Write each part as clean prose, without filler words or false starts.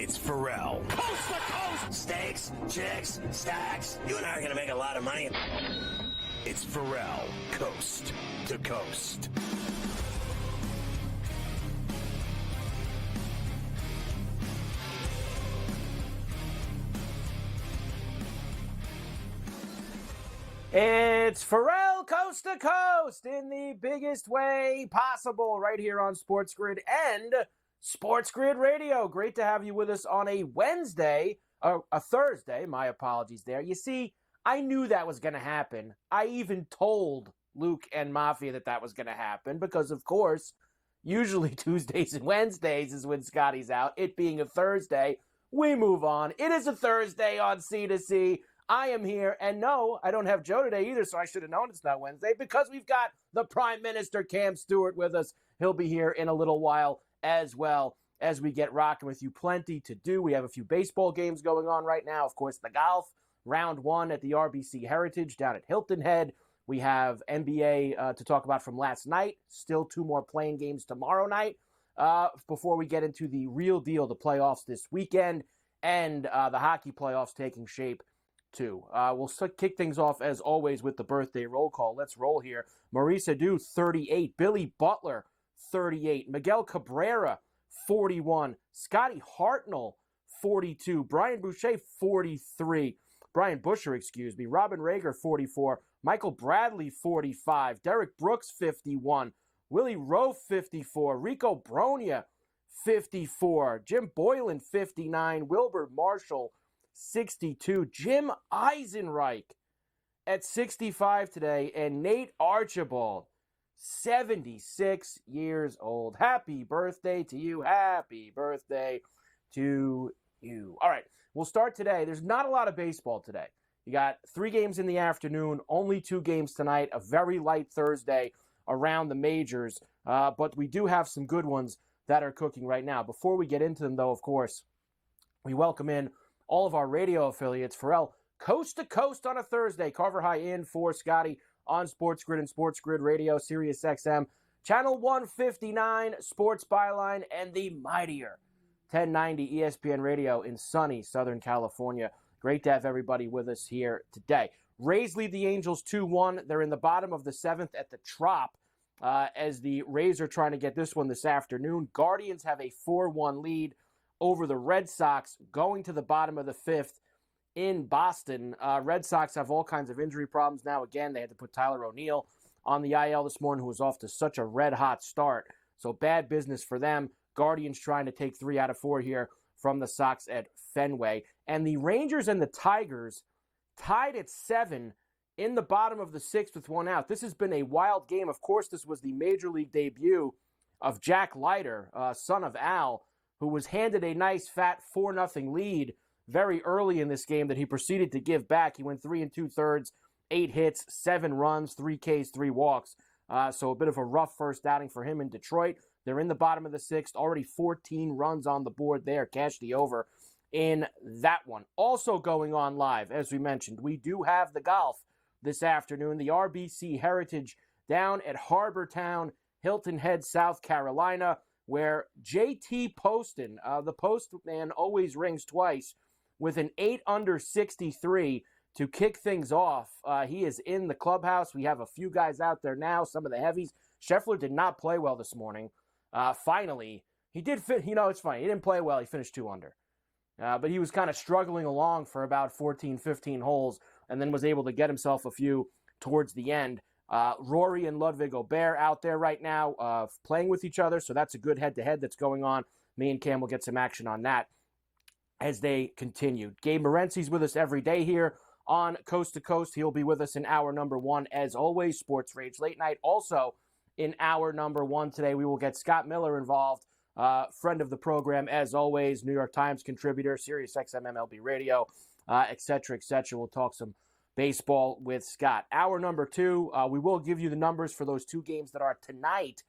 It's Ferrall. Coast to coast! Steaks, chicks, stacks. You and I are going to make a lot of money. It's Ferrall, coast to coast. It's Ferrall coast to coast in the biggest way possible right here on SportsGrid and SportsGrid Radio. Great to have you with us on a Wednesday, a Thursday. My apologies there. You see, I knew that was going to happen. I even told Luke and Mafia that was going to happen because, of course, usually Tuesdays and Wednesdays is when Scotty's out. It being a Thursday, we move on. It is a Thursday on C2C. I am here, and no, I don't have Joe today either, so I should have known it's not Wednesday, because we've got the Prime Minister, Cam Stewart, with us. He'll be here in a little while as well as we get rocking with you. Plenty to do. We have a few baseball games going on right now. Of course, the golf, round one at the RBC Heritage down at Hilton Head. We have NBA to talk about from last night. Still two more playing games tomorrow night before we get into the real deal, the playoffs this weekend, and the hockey playoffs taking shape too. We'll kick things off, as always, with the birthday roll call. Let's roll here. Maurice Adu, 38. Billy Butler, 38. Miguel Cabrera, 41. Scotty Hartnell, 42. Brian Boucher, 43. Brian Busher, excuse me. Robin Rager, 44. Michael Bradley, 45. Derek Brooks, 51. Willie Rowe, 54. Rico Bronya, 54. Jim Boylan, 59. Wilbur Marshall, 62. Jim Eisenreich at 65 today. And Nate Archibald, 76 years old. Happy birthday to you. Happy birthday to you. All right, we'll start today. There's not a lot of baseball today. You got 3 games in the afternoon, only 2 games tonight, a very light Thursday around the majors. But we do have some good ones that are cooking right now. Before we get into them, though, of course, we welcome in all of our radio affiliates. Ferrall, coast to coast on a Thursday. Carver High in for Scotty on SportsGrid and SportsGrid Radio, Sirius XM, Channel 159, Sports Byline, and the mightier 1090 ESPN Radio in sunny Southern California. Great to have everybody with us here today. Rays lead the Angels 2-1. They're in the bottom of the 7th at the Trop as the Rays are trying to get this one this afternoon. Guardians have a 4-1 lead over the Red Sox going to the bottom of the 5th in Boston. Red Sox have all kinds of injury problems now. Again, they had to put Tyler O'Neill on the IL this morning, who was off to such a red-hot start. So bad business for them. Guardians trying to take 3 out of 4 here from the Sox at Fenway. And the Rangers and the Tigers tied at 7 in the bottom of the 6th with 1 out. This has been a wild game. Of course, this was the Major League debut of Jack Leiter, son of Al, who was handed a nice fat 4-0 lead very early in this game that he proceeded to give back. He went 3 2/3, 8 hits, 7 runs, 3 Ks, 3 walks. So a bit of a rough first outing for him in Detroit. They're in the bottom of the 6th, already 14 runs on the board there. Cash the over in that one. Also going on live, as we mentioned, we do have the golf this afternoon. The RBC Heritage down at Harbor Town, Hilton Head, South Carolina, where JT Poston, the postman always rings twice, with an 8 under 63 to kick things off. He is in the clubhouse. We have a few guys out there now, some of the heavies. Scheffler did not play well this morning. Finally, he did fit. It's funny. He didn't play well. He finished 2 under. But he was kind of struggling along for about 14, 15 holes and then was able to get himself a few towards the end. Rory and Ludwig Gobert out there right now playing with each other, so that's a good head-to-head that's going on. Me and Cam will get some action on that as they continue. Gabe Morency's with us every day here on Coast to Coast. He'll be with us in hour number 1, as always. Sports Rage Late Night also in hour number 1 today. We will get Scott Miller involved, friend of the program, as always, New York Times contributor, Sirius XM MLB Radio, et cetera, et cetera. We'll talk some baseball with Scott. Hour number 2, we will give you the numbers for those 2 games that are tonight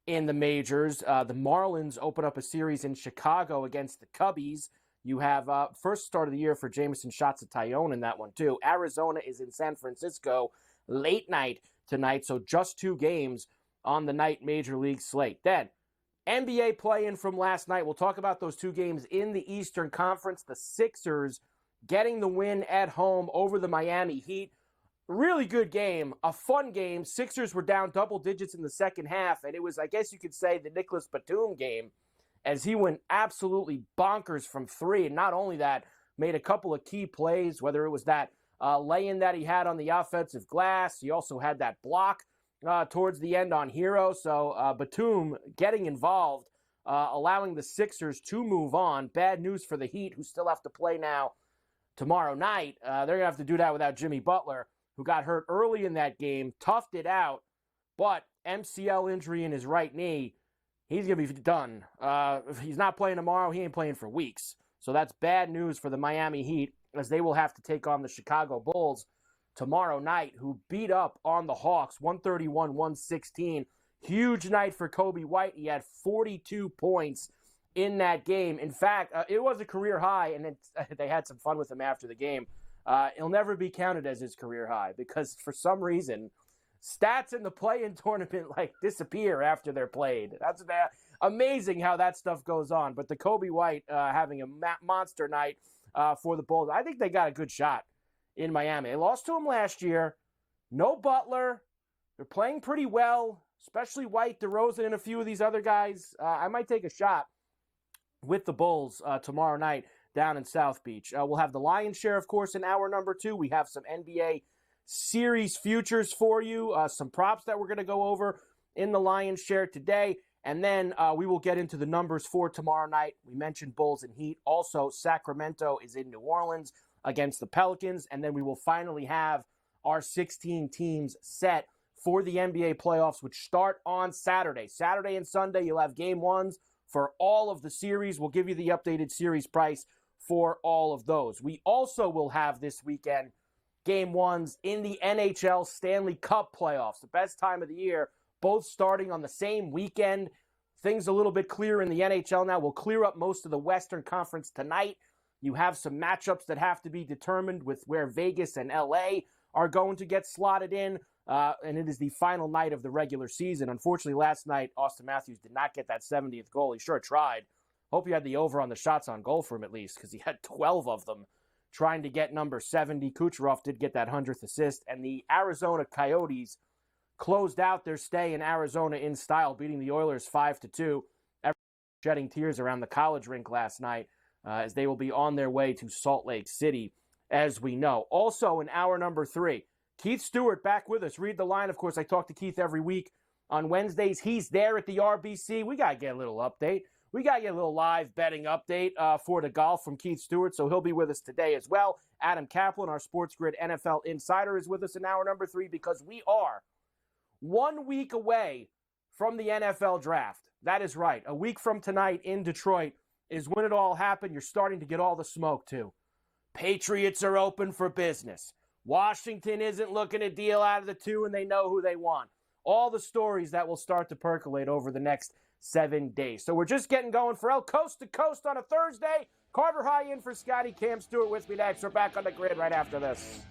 in the majors. The Marlins open up a series in Chicago against the Cubbies. You have first start of the year for Jameson Tyone in that one, too. Arizona is in San Francisco late night tonight, so just 2 games on the night major league slate. Then NBA play-in from last night. We'll talk about those two games in the Eastern Conference. The Sixers getting the win at home over the Miami Heat. Really good game, a fun game. Sixers were down double digits in the second half, and it was, I guess you could say, the Nicholas Batum game, as he went absolutely bonkers from three. And not only that, made a couple of key plays, whether it was that lay-in that he had on the offensive glass. He also had that block towards the end on Hero. So Batum getting involved, allowing the Sixers to move on. Bad news for the Heat, who still have to play now tomorrow night. They're going to have to do that without Jimmy Butler, who got hurt early in that game, toughed it out, but MCL injury in his right knee, he's going to be done. If he's not playing tomorrow, he ain't playing for weeks. So that's bad news for the Miami Heat, as they will have to take on the Chicago Bulls tomorrow night, who beat up on the Hawks 131-116. Huge night for Kobe White. He had 42 points in that game. In fact, it was a career high, and they had some fun with him after the game. It'll never be counted as his career high because for some reason, stats in the play-in tournament disappear after they're played. That's amazing how that stuff goes on. But the Kobe White having a monster night for the Bulls. I think they got a good shot in Miami. They lost to him last year. No Butler. They're playing pretty well, especially White, DeRozan, and a few of these other guys. I might take a shot with the Bulls tomorrow night down in South Beach. We'll have the Lion's Share, of course, in hour number 2. We have some NBA series futures for you, some props that we're going to go over in the Lion's Share today, and then we will get into the numbers for tomorrow night. We mentioned Bulls and Heat. Also, Sacramento is in New Orleans against the Pelicans, and then we will finally have our 16 teams set for the NBA playoffs, which start on Saturday. Saturday and Sunday, you'll have game ones for all of the series. We'll give you the updated series price for all of those. We also will have this weekend game ones in the NHL Stanley Cup playoffs, the best time of the year, both starting on the same weekend. Things a little bit clearer in the NHL now. We'll clear up most of the Western Conference tonight. You have some matchups that have to be determined with where Vegas and LA are going to get slotted in, and it is the final night of the regular season. Unfortunately, last night, Austin Matthews did not get that 70th goal. He sure tried. Hope you had the over on the shots on goal for him at least, because he had 12 of them trying to get number 70. Kucherov did get that 100th assist, and the Arizona Coyotes closed out their stay in Arizona in style, beating the Oilers 5-2. Everyone shedding tears around the college rink last night, as they will be on their way to Salt Lake City, as we know. Also, in hour number 3, Keith Stewart back with us. Read the line. Of course, I talk to Keith every week on Wednesdays. He's there at the RBC. We got to get a little update. We got to get a little live betting update for the golf from Keith Stewart, so he'll be with us today as well. Adam Kaplan, our SportsGrid NFL Insider, is with us in hour number 3 because we are 1 week away from the NFL Draft. That is right. A week from tonight in Detroit is when it all happened. You're starting to get all the smoke, too. Patriots are open for business. Washington isn't looking to deal out of the 2, and they know who they want. All the stories that will start to percolate over the next 7 days. So we're just getting going for El Coast to Coast on a Thursday. Carver High in for Scotty. Cam Stewart with me next. We're back on the grid right after this.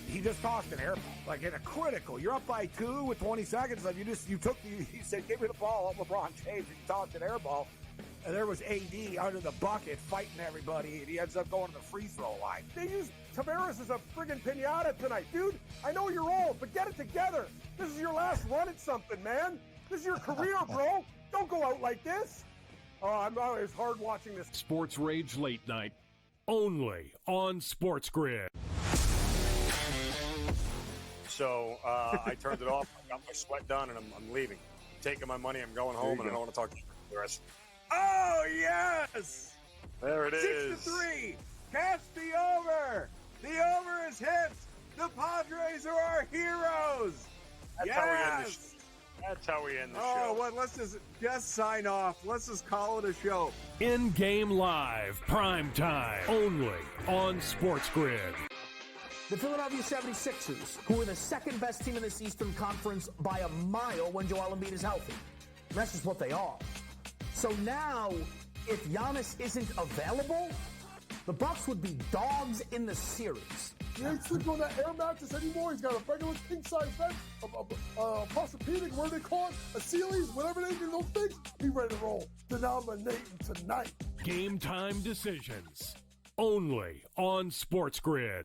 He just tossed an air ball, like in a critical. You're up by 2 with 20 seconds left. You said, give me the ball, LeBron James, and you tossed an air ball. And there was AD under the bucket fighting everybody, and he ends up going to the free throw line. They use Tavares as a friggin' pinata tonight. Dude, I know you're old, but get it together. This is your last run at something, man. This is your career, bro. Don't go out like this. Oh, it was hard watching this. Sports Rage Late Night, only on SportsGrid. So I turned it off. I got my sweat done, and I'm leaving. Taking my money. I'm going home, and I don't want to talk to you for the rest. Oh, yes! There it is. 6-3. Cast the over. The over is hit. The Padres are our heroes. That's how we end this. That's how we end the Oh, show. well, let's just sign off. Let's just call it a show. In-game live, prime time, only on SportsGrid. The Philadelphia 76ers, who are the second best team in this Eastern Conference by a mile when Joel Embiid is healthy. That's just what they are. So now, if Giannis isn't available, the Bucks would be dogs in the series. He ain't sleeping on that air mattress anymore. He's got a regular king-size bed, a Posturepedic, what do they call it? A Sealy's, whatever they do, those things. He ready to roll. Denominating tonight. Game time decisions, only on SportsGrid.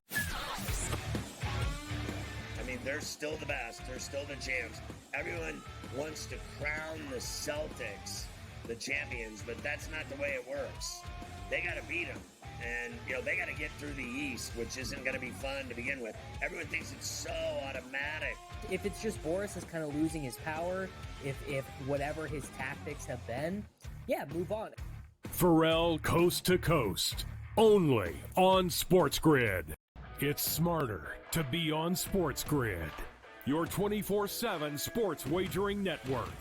I mean, they're still the best. They're still the champs. Everyone wants to crown the Celtics the champions, but that's not the way it works. They got to beat them. And, they got to get through the East, which isn't going to be fun to begin with. Everyone thinks it's so automatic. If it's just Boris is kind of losing his power, if whatever his tactics have been, yeah, move on. Ferrall coast to coast, only on SportsGrid. It's smarter to be on SportsGrid, your 24/7 sports wagering network.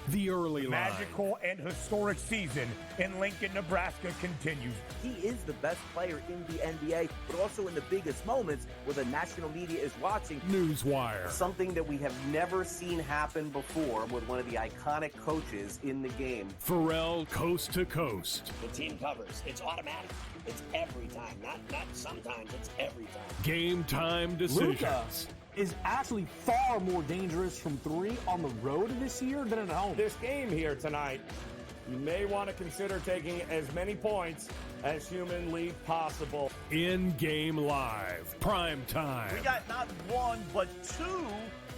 The early line. Magical and historic season in Lincoln, Nebraska continues. He is the best player in the NBA, but also in the biggest moments where the national media is watching. Newswire. Something that we have never seen happen before with one of the iconic coaches in the game. Ferrall coast to coast. The team covers. It's automatic. It's every time. Not sometimes. It's every time. Game time decisions. Luka is actually far more dangerous from three on the road this year than at home. This game here tonight, you may want to consider taking as many points as humanly possible. In-game live, prime time. We got not one, but two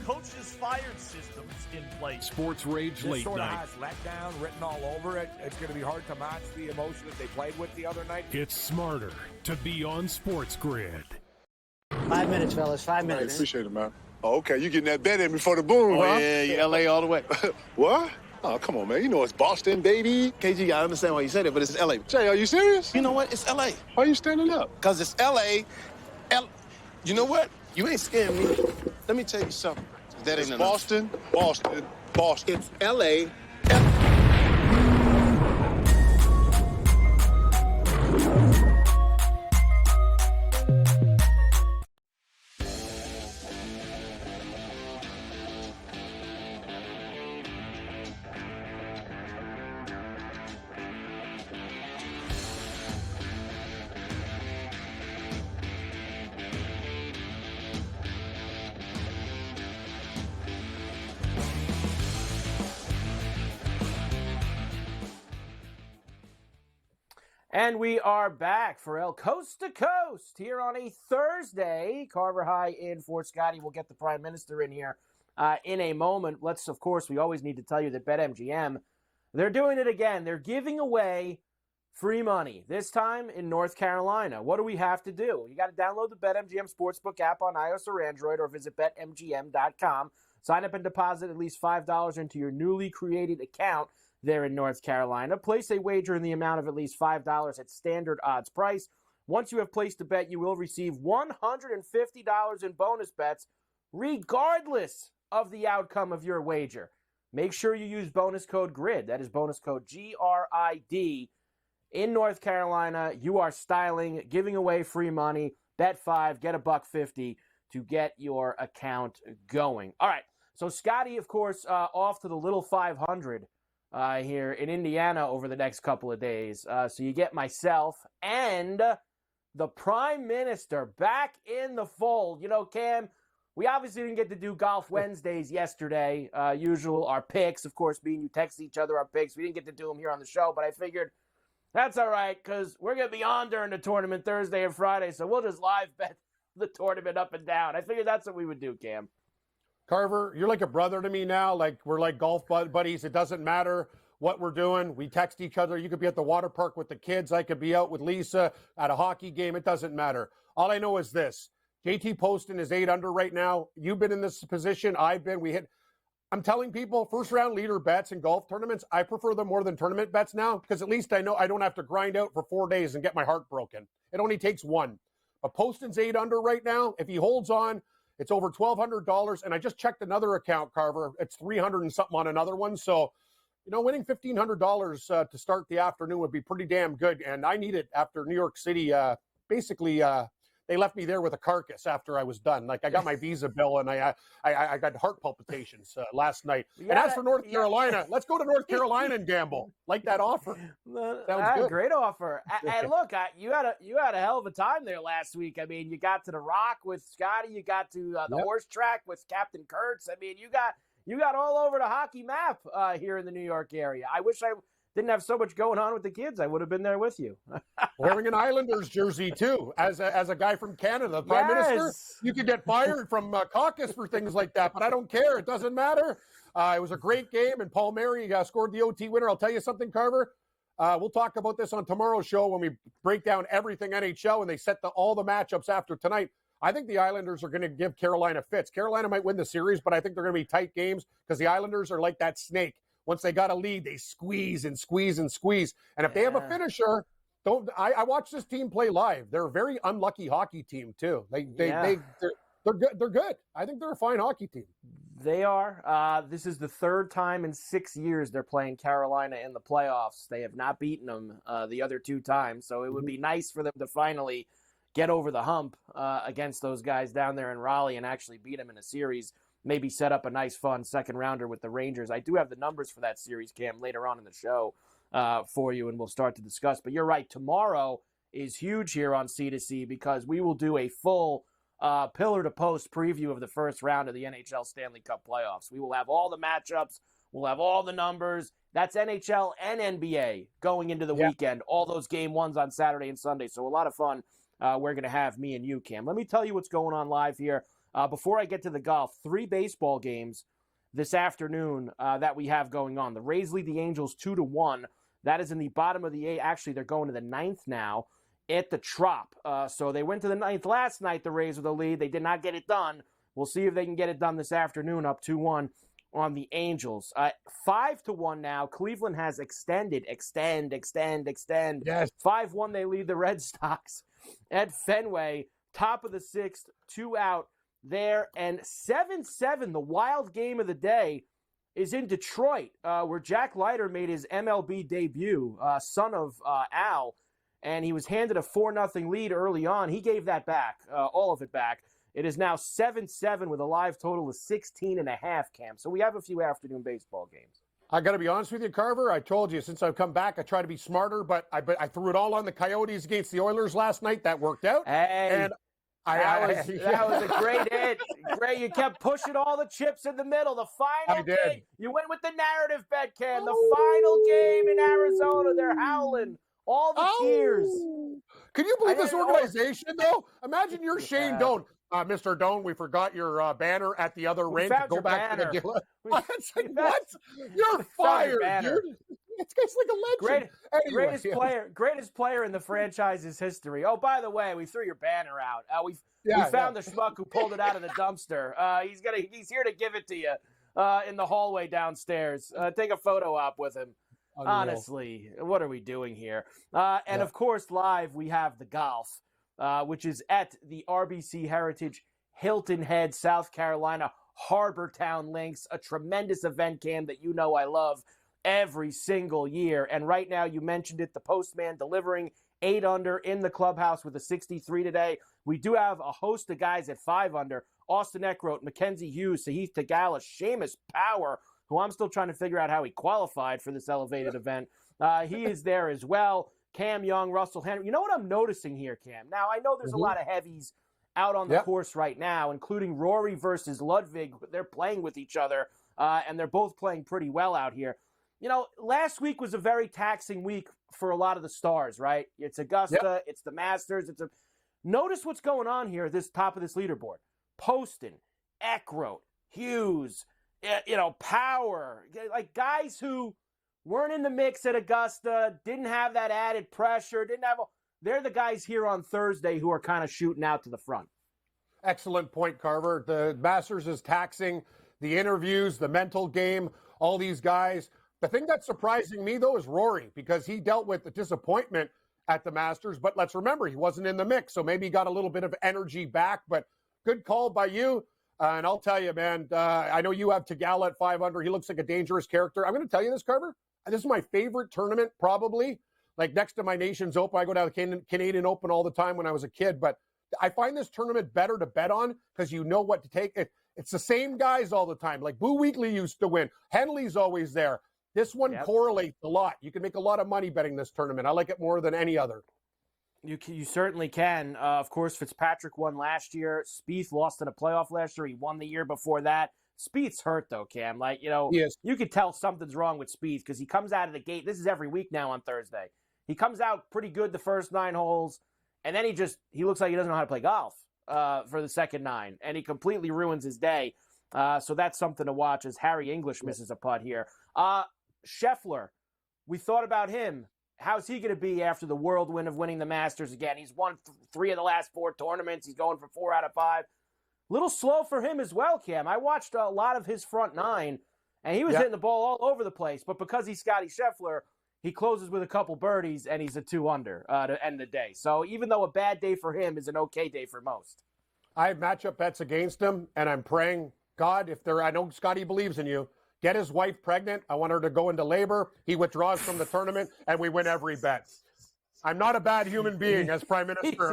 coaches fired systems in place. Sports Rage This Late sort of Night. has letdown written all over it. It's going to be hard to match the emotion that they played with the other night. It's smarter to be on SportsGrid. 5 minutes, fellas. 5 I minutes. appreciate it, man. Oh, okay, you getting that bet in before the boom, huh? Yeah, LA all the way. What? Oh, come on, man. You know it's Boston, baby. KG, I understand why you said it, but it's LA. Jay, are you serious? You know what? It's LA. Why are you standing up? Because it's LA. You know what? You ain't scaring me. Let me tell you something. That It's ain't enough. Boston, Boston, Boston. It's LA. And we are back for El Coast to Coast here on a Thursday. Carver High in for Scotty. We'll get the Prime Minister in here in a moment. Of course, we always need to tell you that BetMGM, they're doing it again. They're giving away free money, this time in North Carolina. What do we have to do? You got to download the BetMGM Sportsbook app on iOS or Android or visit BetMGM.com. Sign up and deposit at least $5 into your newly created account there in North Carolina. Place a wager in the amount of at least $5 at standard odds price. Once you have placed a bet, you will receive $150 in bonus bets, regardless of the outcome of your wager. Make sure you use bonus code GRID. That is bonus code GRID. In North Carolina, you are styling, giving away free money. Bet 5, get $1.50 to get your account going. All right, so Scotty, of course, off to the Little 500 here in Indiana over the next couple of days. So you get myself and the Prime Minister back in the fold. You know, Cam, we obviously didn't get to do Golf Wednesdays yesterday. Usual, our picks, of course, me and you text each other our picks. We didn't get to do them here on the show, but I figured that's all right because we're going to be on during the tournament Thursday and Friday, so we'll just live bet the tournament up and down. I figured that's what we would do, Cam. Carver, you're like a brother to me now. Like, we're like golf buddies. It doesn't matter what we're doing. We text each other. You could be at the water park with the kids. I could be out with Lisa at a hockey game. It doesn't matter. All I know is this. JT Poston is 8 under right now. You've been in this position. I've been. I'm telling people, first-round leader bets in golf tournaments, I prefer them more than tournament bets now because at least I know I don't have to grind out for 4 days and get my heart broken. It only takes one. But Poston's 8 under right now. If he holds on, It's over $1,200. And I just checked another account, Carver. It's 300 and something on another one. So, winning $1,500 to start the afternoon would be pretty damn good. And I need it after New York City. They left me there with a carcass after I was done. Like, I got my visa bill and I got heart palpitations last night. And as for North Carolina, let's go to North Carolina and gamble. Like that offer. Sounds good. Great offer. And look, you had a hell of a time there last week. I mean, you got to the Rock with Scotty. You got to the horse track with Captain Kurtz. I mean, you got all over the hockey map here in the New York area. I wish I didn't have so much going on with the kids. I would have been there with you. Wearing an Islanders jersey, too, as a guy from Canada, the Prime Minister. You could get fired from caucus for things like that, but I don't care. It doesn't matter. It was a great game, and Paul Mary scored the OT winner. I'll tell you something, Carver. We'll talk about this on tomorrow's show when we break down everything NHL and they set all the matchups after tonight. I think the Islanders are going to give Carolina fits. Carolina might win the series, but I think they're going to be tight games because the Islanders are like that snake. Once they got a lead, they squeeze and squeeze and squeeze. And if they have a finisher, I watch this team play live. They're a very unlucky hockey team too. They're good. They're good. I think they're a fine hockey team. They are. This is the third time in 6 years they're playing Carolina in the playoffs. They have not beaten them the other two times. So it would be nice for them to finally get over the hump against those guys down there in Raleigh and actually beat them in a series. Maybe set up a nice, fun second rounder with the Rangers. I do have the numbers for that series, Cam, later on in the show for you, and we'll start to discuss. But you're right. Tomorrow is huge here on C2C because we will do a full pillar-to-post preview of the first round of the NHL Stanley Cup playoffs. We will have all the matchups. We'll have all the numbers. That's NHL and NBA going into the weekend. All those game ones on Saturday and Sunday. So a lot of fun we're going to have, me and you, Cam. Let me tell you what's going on live here. Before I get to the golf, 3 baseball games this afternoon that we have going on. The Rays lead the Angels 2-1. That is in the bottom of the 8th. Actually, they're going to the 9th now at the Trop. So they went to the 9th last night, the Rays with the lead. They did not get it done. We'll see if they can get it done this afternoon, up 2-1 on the Angels. 5-1 now. Cleveland has extend. Yes. 5-1, they lead the Red Sox at Fenway. Top of the 6th, 2 out there, and 7-7, the wild game of the day, is in Detroit, where Jack Leiter made his MLB debut, son of Al, and he was handed a 4-0 lead early on. He gave that back, all of it back. It is now 7-7 with a live total of 16.5, Cam. So we have a few afternoon baseball games. I got to be honest with you, Carver. I told you since I've come back, I try to be smarter, but I threw it all on the Coyotes against the Oilers last night. That worked out. Hey. And that was a great hit. Great. You kept pushing all the chips in the middle. The final game. You went with the narrative bet, Ken. The final game in Arizona. They're howling. All the tears. Can you believe this organization, though? Imagine you're Shane Doan. Mr. Doan, we forgot your banner at the other rink. Go back to the dealer. It's like, what? You're fired, dude. It's like a legend. Greatest player in the franchise's history. Oh, by the way, we threw your banner out. We found the schmuck who pulled it out of the dumpster. He's here to give it to you in the hallway downstairs. Take a photo op with him. Unreal. Honestly, what are we doing here? Of course, live we have the golf, which is at the RBC Heritage Hilton Head, South Carolina, Harbor Town Links, a tremendous event, Cam, that you know I love every single year. And right now, you mentioned it, the postman delivering 8 under in the clubhouse with a 63 today. We do have a host of guys at 5 under. Austin Eckroat, Mackenzie Hughes, Sahith Tagala, Seamus Power, who I'm still trying to figure out how he qualified for this elevated event. He is there as well. Cam Young, Russell Henry. You know what I'm noticing here, Cam? Now, I know there's a lot of heavies out on the course right now, including Rory versus Ludwig. They're playing with each other, and they're both playing pretty well out here. You know, last week was a very taxing week for a lot of the stars, right? It's Augusta, it's the Masters. Notice what's going on here at this top of this leaderboard. Poston, Eckroat, Hughes, Power, like guys who weren't in the mix at Augusta, didn't have that added pressure, they're the guys here on Thursday who are kind of shooting out to the front. Excellent point, Carver. The Masters is taxing, the interviews, the mental game, all these guys. The thing that's surprising me, though, is Rory, because he dealt with the disappointment at the Masters. But let's remember, he wasn't in the mix, so maybe he got a little bit of energy back. But good call by you. And I'll tell you, man, I know you have Tagala at 5 under. He looks like a dangerous character. I'm going to tell you this, Carver. This is my favorite tournament, probably. Like next to my Nations Open. I go down to the Canadian Open all the time when I was a kid. But I find this tournament better to bet on because you know what to take. It's the same guys all the time. Like Boo Weekley used to win. Henley's always there. This one correlates a lot. You can make a lot of money betting this tournament. I like it more than any other. You certainly can. Of course, Fitzpatrick won last year. Spieth lost in a playoff last year. He won the year before that. Spieth's hurt, though, Cam. You could tell something's wrong with Spieth because he comes out of the gate. This is every week now on Thursday. He comes out pretty good the first 9 holes, and then he looks like he doesn't know how to play golf for the second 9, and he completely ruins his day. So that's something to watch as Harry English misses a putt here. Scheffler, we thought about him. How's he going to be after the whirlwind of winning the Masters again? He's won 3 of the last 4 tournaments. He's going for 4 out of 5. Little slow for him as well, Cam. I watched a lot of his front 9, and he was hitting the ball all over the place. But because he's Scotty Scheffler, he closes with a couple birdies, and he's a 2 under to end the day. So even though a bad day for him is an okay day for most. I have matchup bets against him, and I'm praying, God, I know Scotty believes in you, get his wife pregnant. I want her to go into labor. He withdraws from the tournament, and we win every bet. I'm not a bad human being as Prime Minister.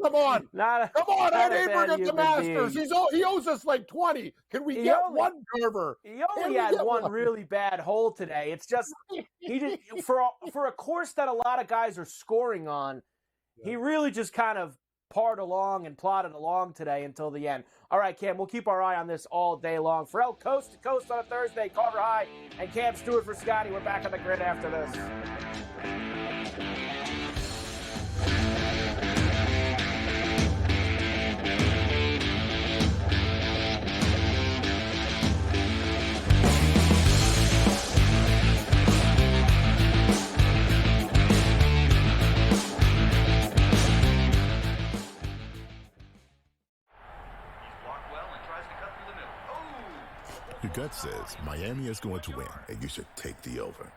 Come on. Come on, Ed Abraham at the Masters. He owes us like 20. Can we get one, Carver? He only had one really bad hole today. It's just, for a course that a lot of guys are scoring on, he really just kind of plodded along today until the end. All right, Cam, we'll keep our eye on this all day long. Ferrall, Coast to Coast on a Thursday. Carver High and Cam Stewart for Scotty. We're back on the grid after this. Your gut says Miami is going to win, and you should take the over.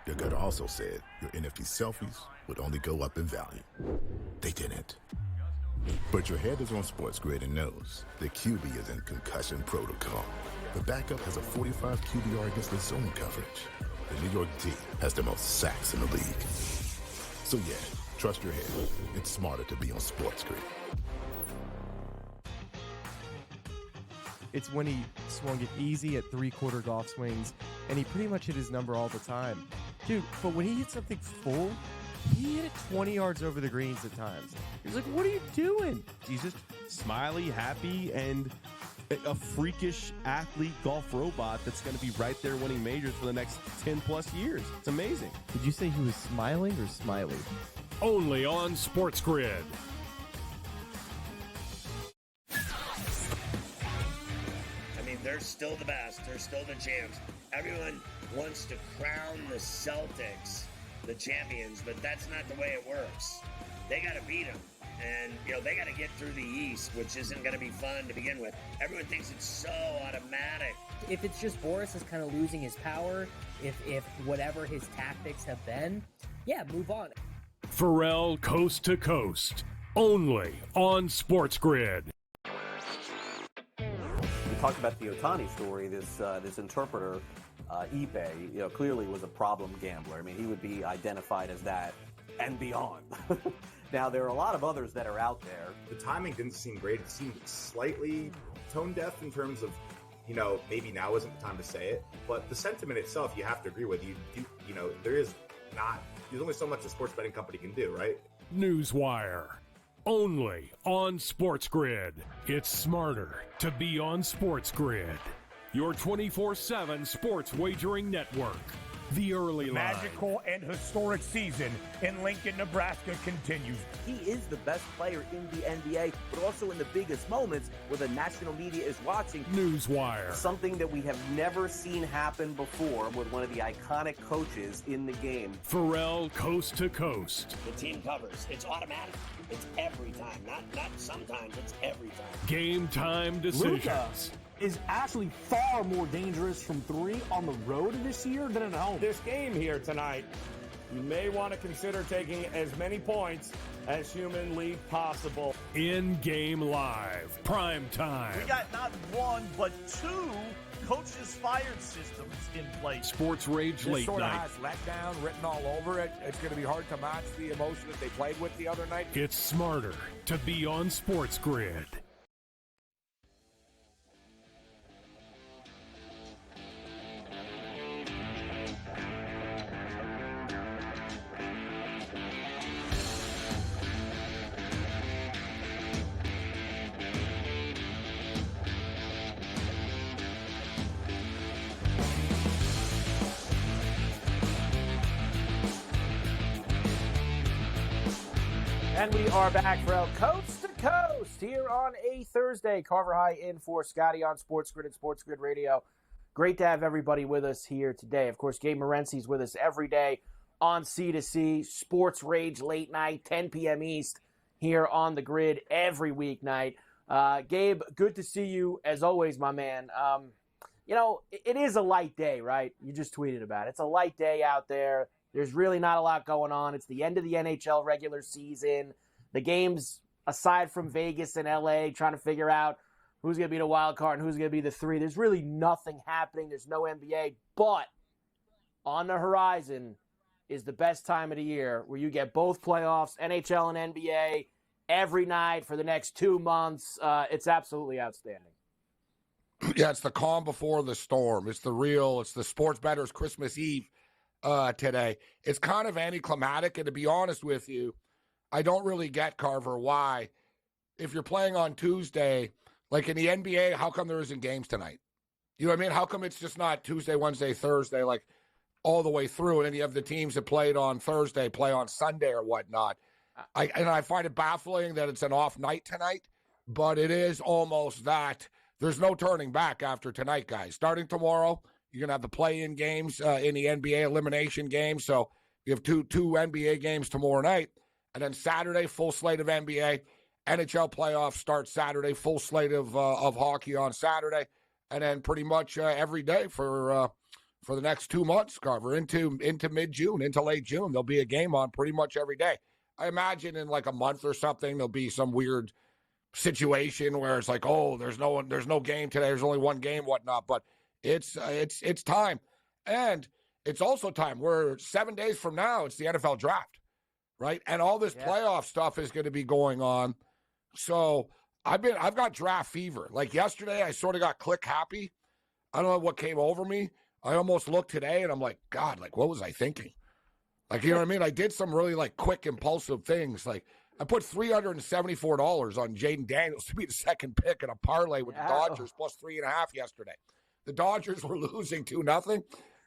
Your gut also said your NFT selfies would only go up in value. They didn't. But your head is on SportsGrid and knows the QB is in concussion protocol. The backup has a 45 QBR against the zone coverage. The New York D has the most sacks in the league. So yeah, trust your head. It's smarter to be on SportsGrid. It's when he swung it easy at 3/4 golf swings, and he pretty much hit his number all the time. Dude, but when he hit something full, he hit it 20 yards over the greens at times. He's like, what are you doing? He's just smiley, happy, and a freakish athlete golf robot that's going to be right there winning majors for the next 10-plus years. It's amazing. Did you say he was smiling or smiley? Only on SportsGrid. They're still the best. They're still the champs. Everyone wants to crown the Celtics the champions, but that's not the way it works. They got to beat them. And, they got to get through the East, which isn't going to be fun to begin with. Everyone thinks it's so automatic. If it's just Boris is kind of losing his power, if whatever his tactics have been, move on. Ferrall Coast to Coast. Only on SportsGrid. Talked about the Ohtani story. This interpreter, Ipe, clearly was a problem gambler. I mean, he would be identified as that and beyond. Now, there are a lot of others that are out there. The timing didn't seem great. It seemed slightly tone deaf in terms of, maybe now isn't the time to say it. But the sentiment itself, you have to agree with. There's only so much a sports betting company can do, right? Newswire. Only on SportsGrid. It's smarter to be on SportsGrid. Your 24/7 sports wagering network. The early line. Magical and historic season in Lincoln, Nebraska continues. He is the best player in the NBA, but also in the biggest moments where the national media is watching. Newswire. Something that we have never seen happen before with one of the iconic coaches in the game. Ferrall Coast to Coast. The team covers. It's automatic. It's every time. Not sometimes. It's every time. Game time decisions. Luka is actually far more dangerous from 3 on the road this year than at home. This game here tonight you may want to consider taking as many points as humanly possible. In-game live, prime time. We got not one, but two coaches fired systems in place. Sports Rage Late Sort of Night. has letdown written all over it. It's going to be hard to match the emotion that they played with the other night. It's smarter to be on SportsGrid. And we are back from Coast to Coast here on a Thursday. Carver High in for Scotty on SportsGrid and SportsGrid Radio. Great to have everybody with us here today. Of course, Gabe Morency's with us every day on C2C, Sports Rage Late Night, 10 p.m. East, here on the grid every weeknight. Gabe, good to see you as always, my man. It is a light day, right? You just tweeted about it. It's a light day out there. There's really not a lot going on. It's the end of the NHL regular season. The games, aside from Vegas and LA, trying to figure out who's going to be the wild card and who's going to be the three. There's really nothing happening. There's no NBA. But on the horizon is the best time of the year where you get both playoffs, NHL and NBA, every night for the next 2 months. It's absolutely outstanding. Yeah, it's the calm before the storm. It's the sports bettor's Christmas Eve. Today. It's kind of anticlimactic, and to be honest with you, I don't really get, Carver, why, if you're playing on Tuesday, like in the NBA, how come there isn't games tonight? You know what I mean? How come it's just not Tuesday, Wednesday, Thursday, like all the way through, and then you have the teams that played on Thursday play on Sunday or whatnot? I find it baffling that it's an off night tonight, but it is almost that. There's no turning back after tonight, guys. Starting tomorrow, you're going to have the play-in games in the NBA elimination games. So you have two NBA games tomorrow night. And then Saturday, full slate of NBA. NHL playoffs start Saturday, full slate of hockey on Saturday. And then pretty much every day for the next 2 months, Carver, into mid-June, into late June, there'll be a game on pretty much every day. I imagine in like a month or something, there'll be some weird situation where it's like, oh, there's no game today. There's only one game, whatnot. But it's time. And it's also time. We're 7 days from now, it's the NFL draft, right? And all this playoff stuff is going to be going on. So I've got draft fever. Like yesterday, I sort of got click happy. I don't know what came over me. I almost looked today and I'm like, God, like, what was I thinking? Like, you know what I mean? I did some really like quick, impulsive things. Like I put $374 on Jaden Daniels to be the second pick in a parlay with the Dodgers plus 3.5 yesterday. The Dodgers were losing 2-0.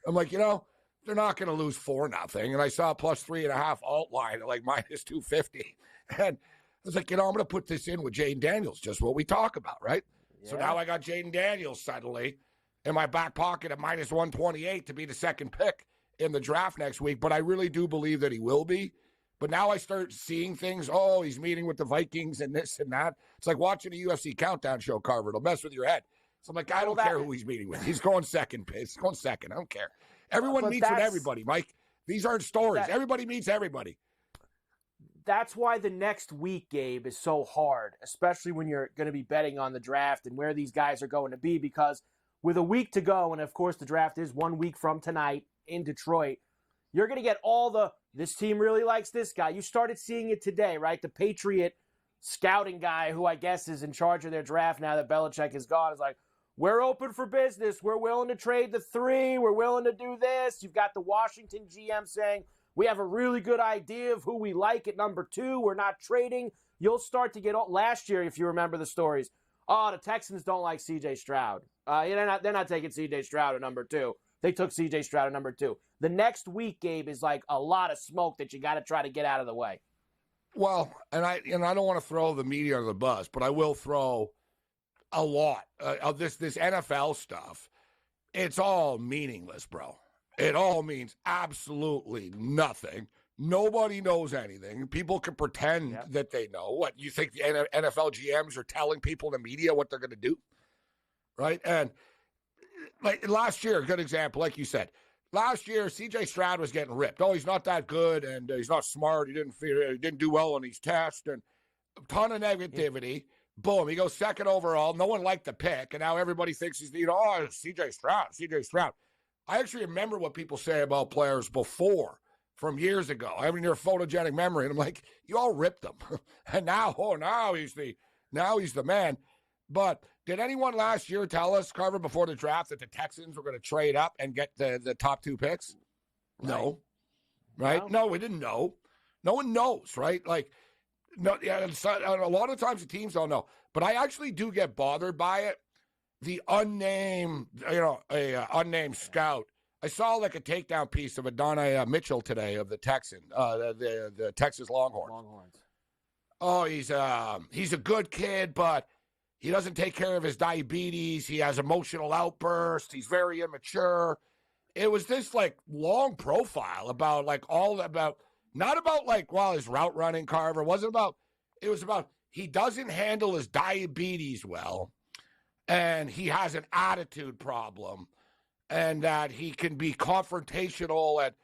I'm like, they're not going to lose 4-0. And I saw a plus 3.5 alt line at like minus 250. And I was like, I'm going to put this in with Jaden Daniels, just what we talk about, right? Yeah. So now I got Jaden Daniels suddenly in my back pocket at minus 128 to be the second pick in the draft next week. But I really do believe that he will be. But now I start seeing things. Oh, he's meeting with the Vikings and this and that. It's like watching a UFC countdown show, Carver. It'll mess with your head. So I'm like, I don't care who he's meeting with. He's going second. He's going second. I don't care. Everyone meets with everybody, Mike. These aren't stories. Everybody meets everybody. That's why the next week, Gabe, is so hard, especially when you're going to be betting on the draft and where these guys are going to be, because with a week to go, and of course the draft is 1 week from tonight in Detroit, you're going to get all this team really likes this guy. You started seeing it today, right? The Patriot scouting guy, who I guess is in charge of their draft now that Belichick is gone, is like, we're open for business. We're willing to trade the 3. We're willing to do this. You've got the Washington GM saying, we have a really good idea of who we like at number 2. We're not trading. You'll start to get last year, if you remember the stories. Oh, the Texans don't like C.J. Stroud. They're not taking C.J. Stroud at number 2. They took C.J. Stroud at number 2. The next week, Gabe, is like a lot of smoke that you got to try to get out of the way. Well, and I don't want to throw the media under the bus, but I will throw a lot of this NFL stuff. It's all meaningless, bro. It all means absolutely nothing. Nobody knows anything. People can pretend that they know. What, you think the NFL GMs are telling people in the media what they're going to do? Right? And like last year, a good example, like you said, last year, C.J. Stroud was getting ripped. Oh, he's not that good, and he's not smart. He didn't do well on these tests, and a ton of negativity. Boom, he goes second overall. No one liked the pick, and now everybody thinks he's, C.J. Stroud. I actually remember what people say about players before from years ago. I mean, your photogenic memory, and I'm like, you all ripped them, and now he's the man. But did anyone last year tell us, Carver, before the draft, that the Texans were going to trade up and get the top 2 picks? Right. No. Right? No, we didn't know. No one knows, right? Like, no, yeah, a lot of times the teams don't know. But I actually do get bothered by it. The unnamed, unnamed scout. I saw like a takedown piece of Adonai Mitchell today of the Texan, the Texas Longhorns. Oh, he's a good kid, but he doesn't take care of his diabetes. He has emotional outbursts. He's very immature. It was this like long profile about not about like, his route running, Carver. It was about he doesn't handle his diabetes well, and he has an attitude problem, and that he can be confrontational. And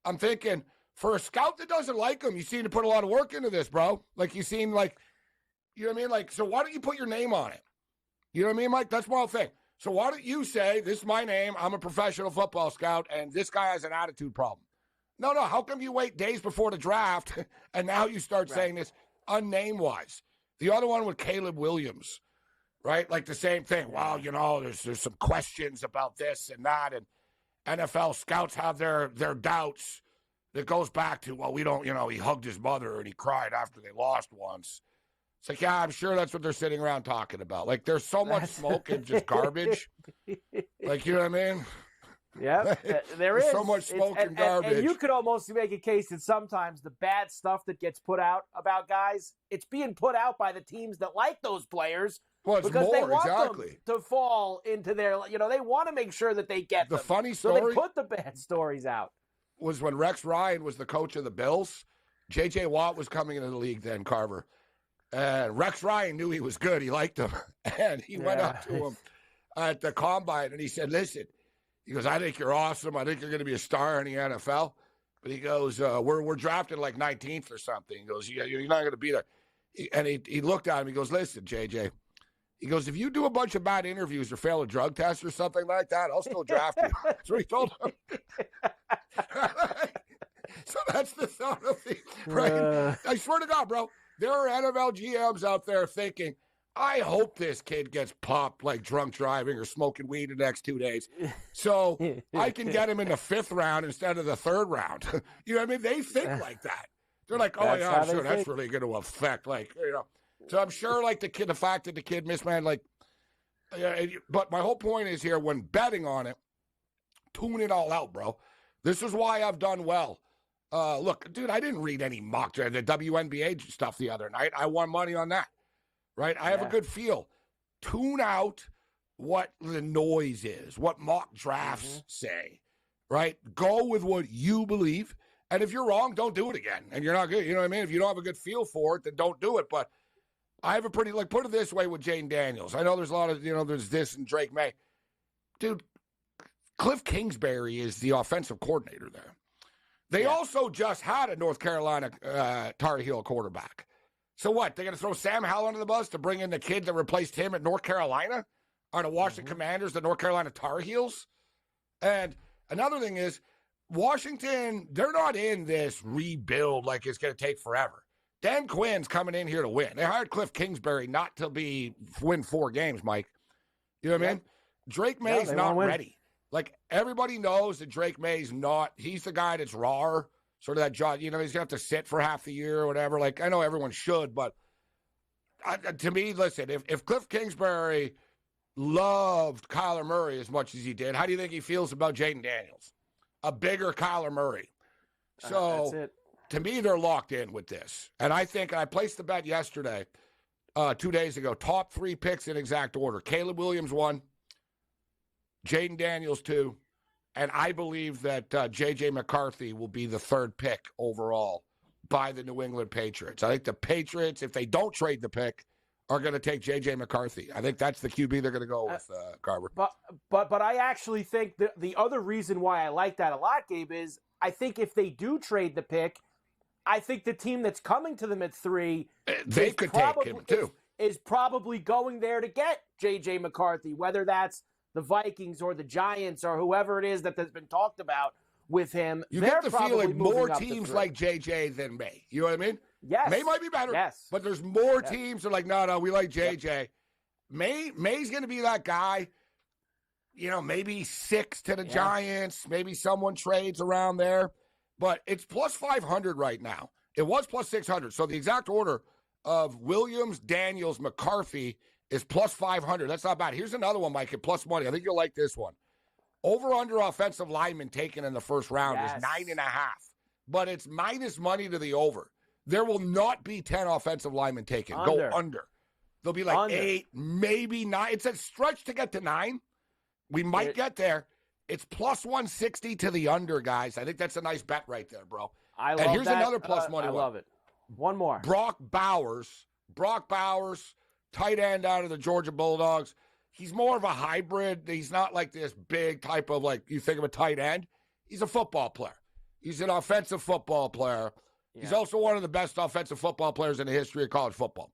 I'm thinking, for a scout that doesn't like him, you seem to put a lot of work into this, bro. Like, you seem like, you know what I mean? Like, so why don't you put your name on it? You know what I mean, Mike? That's my whole thing. So why don't you say, this is my name, I'm a professional football scout, and this guy has an attitude problem? No, how come you wait days before the draft, and now you start saying this unnamed-wise? The other one with Caleb Williams, right? Like the same thing. Well, there's some questions about this and that, and NFL scouts have their doubts that goes back to, well, we don't, he hugged his mother and he cried after they lost once. It's like, yeah, I'm sure that's what they're sitting around talking about. Like, there's so much smoke and just garbage. Like, you know what I mean? Yeah, there is so much smoke and garbage. And you could almost make a case that sometimes the bad stuff that gets put out about guys, it's being put out by the teams that like those players because they want them to fall into their, they want to make sure that they get them. The funny story, so they put the bad stories out. Was when Rex Ryan was the coach of the Bills. J.J. Watt was coming into the league then, Carver. And Rex Ryan knew he was good. He liked him. And he went up to him at the combine, and he said, listen, he goes, I think you're awesome. I think you're going to be a star in the NFL. But he goes, we're drafted like 19th or something. He goes, you're not going to be there. And he looked at him. He goes, listen, JJ. He goes, if you do a bunch of bad interviews or fail a drug test or something like that, I'll still draft you. That's what he told him. So that's the thought of the right. I swear to God, bro, there are NFL GMs out there thinking, I hope this kid gets popped like drunk driving or smoking weed the next 2 days, so I can get him in the 5th round instead of the 3rd round. You know what I mean? They think like that. They're like, oh, yeah, I'm sure that's really going to affect, like, So I'm sure, like, the fact that the kid misman, like, but my whole point is here, when betting on it, tune it all out, bro. This is why I've done well. Look, dude, I didn't read any mock draft, the WNBA stuff the other night. I won money on that, right? I have a good feel. Tune out what the noise is, what mock drafts say, right? Go with what you believe. And if you're wrong, don't do it again. And you're not good. You know what I mean? If you don't have a good feel for it, then don't do it. But I have a pretty, like, put it this way with Jane Daniels. I know there's a lot of, there's this and Drake May. Dude, Cliff Kingsbury is the offensive coordinator there. They also just had a North Carolina Tar Heel quarterback. So what? They're going to throw Sam Howell under the bus to bring in the kid that replaced him at North Carolina? Are the Washington Commanders the North Carolina Tar Heels? And another thing is, Washington, they're not in this rebuild like it's going to take forever. Dan Quinn's coming in here to win. They hired Cliff Kingsbury not to win 4 games, Mike. You know what I mean? Drake May's not ready. Like, everybody knows that Drake May's not. He's the guy that's raw, sort of that job. He's going to have to sit for half the year or whatever. Like, I know everyone should, but to me, listen, if Cliff Kingsbury loved Kyler Murray as much as he did, how do you think he feels about Jaden Daniels? A bigger Kyler Murray. So, that's it. To me, they're locked in with this. And I think I placed the bet yesterday, 2 days ago, top 3 picks in exact order. Caleb Williams 1, Jaden Daniels 2, and I believe that J.J. McCarthy will be the 3rd pick overall by the New England Patriots. I think the Patriots, if they don't trade the pick, are going to take J.J. McCarthy. I think that's the QB they're going to go with, Carver. But I actually think the other reason why I like that a lot, Gabe, is I think if they do trade the pick, I think the team that's coming to them at 3 they could take him too. Is probably going there to get J.J. McCarthy, whether that's the Vikings or the Giants or whoever it is that has been talked about with him. You They're get the probably feeling moving more up to teams 3. like J.J. than May. You know what I mean? Yes. May might be better. Yes. But there's more teams that are like, no, we like J.J. Yep. May's going to be that guy. You know, maybe 6 to the Giants. Maybe someone trades around there. But it's plus 500 right now. It was plus 600. So the exact order of Williams, Daniels, McCarthy is plus 500. That's not bad. Here's another one, Mike, at plus money. I think you'll like this one. Over-under offensive lineman taken in the first round is 9.5. But it's minus money to the over. There will not be 10 offensive linemen taken. Go under. There'll be like 8, maybe 9. It's a stretch to get to 9. We might get there. It's plus 160 to the under, guys. I think that's a nice bet right there, bro. And here's another plus money I one. love it. One more. Brock Bowers, tight end out of the Georgia Bulldogs. He's more of a hybrid. He's not like this big type of, like, you think of a tight end. He's a football player. He's an offensive football player. Yeah. He's also one of the best offensive football players in the history of college football.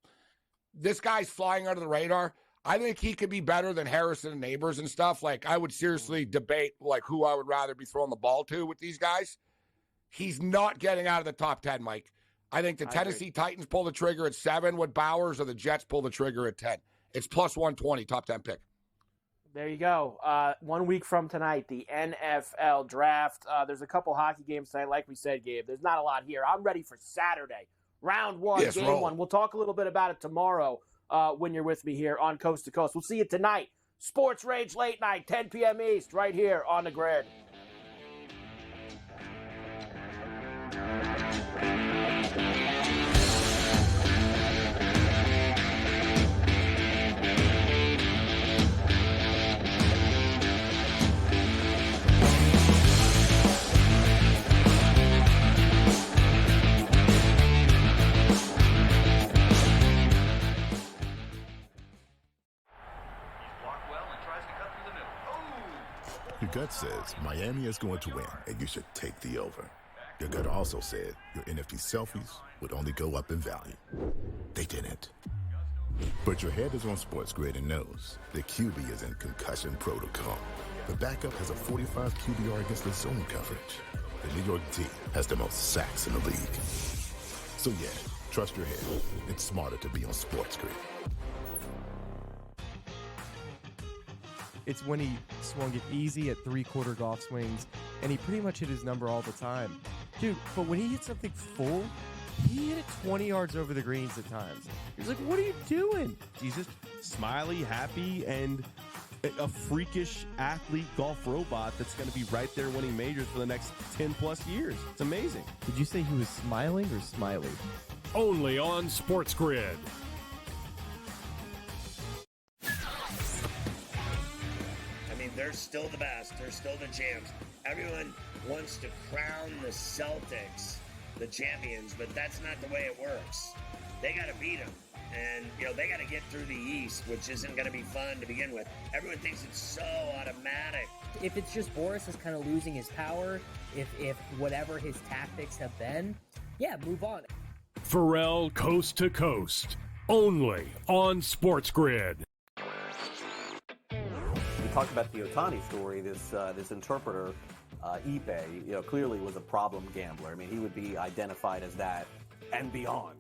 This guy's flying under the radar. I think he could be better than Harrison and Neighbors and stuff. Like, I would seriously debate, like, who I would rather be throwing the ball to with these guys. He's not getting out of the top 10, Mike. I think the Tennessee Titans pull the trigger at 7 with Bowers, or the Jets pull the trigger at 10. It's plus 120, top 10 pick. There you go. 1 week from tonight, the NFL draft. There's a couple hockey games tonight. Like we said, Gabe, there's not a lot here. I'm ready for Saturday. Round 1, game 1. We'll talk a little bit about it tomorrow when you're with me here on Coast to Coast. We'll see you tonight. Sports Rage Late Night, 10 p.m. East, right here on the Grid. Your gut says Miami is going to win, and you should take the over. Your gut also said your NFT selfies would only go up in value. They didn't. But your head is on SportsGrid and knows the QB is in concussion protocol. The backup has a 45 QBR against the zone coverage. The New York D has the most sacks in the league. So yeah, trust your head. It's smarter to be on SportsGrid. It's when he swung it easy at 3/4 golf swings, and he pretty much hit his number all the time. Dude, but when he hit something full, he hit it 20 yards over the greens at times. He was like, what are you doing? He's just smiley, happy, and a freakish athlete golf robot that's going to be right there winning majors for the next 10-plus years. It's amazing. Did you say he was smiling or smiley? Only on SportsGrid. They're still the best. They're still the champs. Everyone wants to crown the Celtics the champions, but that's not the way it works. They got to beat them. And, they got to get through the East, which isn't going to be fun to begin with. Everyone thinks it's so automatic. If it's just Boris is kind of losing his power, if whatever his tactics have been, move on. Ferrall Coast to Coast. Only on SportsGrid. Talked about the Ohtani story. This interpreter, Ipe, clearly was a problem gambler. I mean, he would be identified as that and beyond.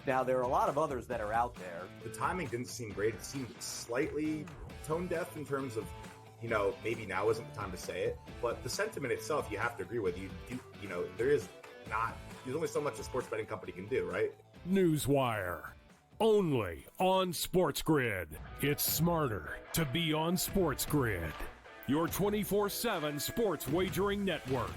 Now, there are a lot of others that are out there. The timing didn't seem great. It seemed slightly tone deaf in terms of, maybe now isn't the time to say it. But the sentiment itself, you have to agree with. There's only so much a sports betting company can do, right? Newswire. Only on SportsGrid. It's smarter to be on SportsGrid. Your 24/7 sports wagering network.